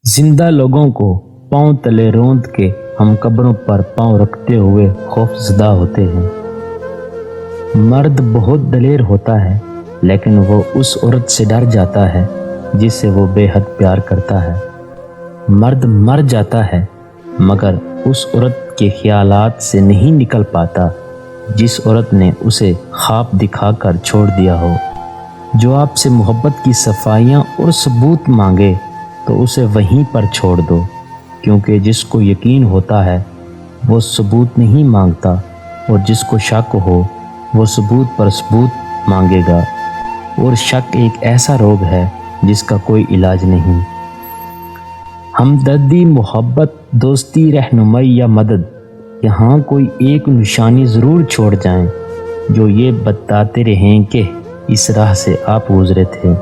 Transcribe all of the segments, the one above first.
زندہ لوگوں کو پاؤں تلے روند کے ہم قبروں پر پاؤں رکھتے ہوئے خوف زدہ ہوتے ہیں۔ مرد بہت دلیر ہوتا ہے لیکن وہ اس عورت سے ڈر جاتا ہے جس سے وہ بے حد پیار کرتا ہے۔ مرد مر جاتا ہے مگر اس عورت کے خیالات سے نہیں نکل پاتا جس عورت نے اسے خواب دکھا کر چھوڑ دیا ہو۔ جو آپ سے محبت کی صفائیاں اور ثبوت مانگے تو اسے وہیں پر چھوڑ دو، کیونکہ جس کو یقین ہوتا ہے وہ ثبوت نہیں مانگتا، اور جس کو شک ہو وہ ثبوت پر ثبوت مانگے گا، اور شک ایک ایسا روگ ہے جس کا کوئی علاج نہیں۔ ہمدردی، محبت، دوستی، رہنمائی یا مدد، یہاں کوئی ایک نشانی ضرور چھوڑ جائیں جو یہ بتاتے رہیں کہ اس راہ سے آپ گزرے تھے۔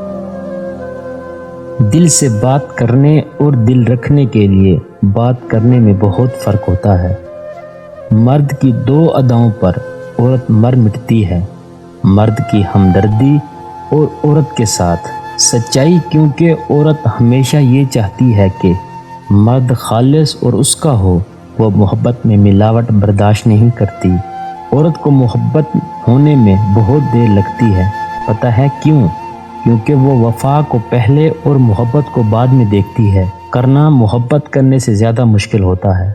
دل سے بات کرنے اور دل رکھنے کے لیے بات کرنے میں بہت فرق ہوتا ہے۔ مرد کی دو اداؤں پر عورت مر مٹتی ہے، مرد کی ہمدردی اور عورت کے ساتھ سچائی، کیونکہ عورت ہمیشہ یہ چاہتی ہے کہ مرد خالص اور اس کا ہو۔ وہ محبت میں ملاوٹ برداشت نہیں کرتی۔ عورت کو محبت ہونے میں بہت دیر لگتی ہے، پتہ ہے کیوں؟ کیونکہ وہ وفا کو پہلے اور محبت کو بعد میں دیکھتی ہے۔ کرنا محبت کرنے سے زیادہ مشکل ہوتا ہے۔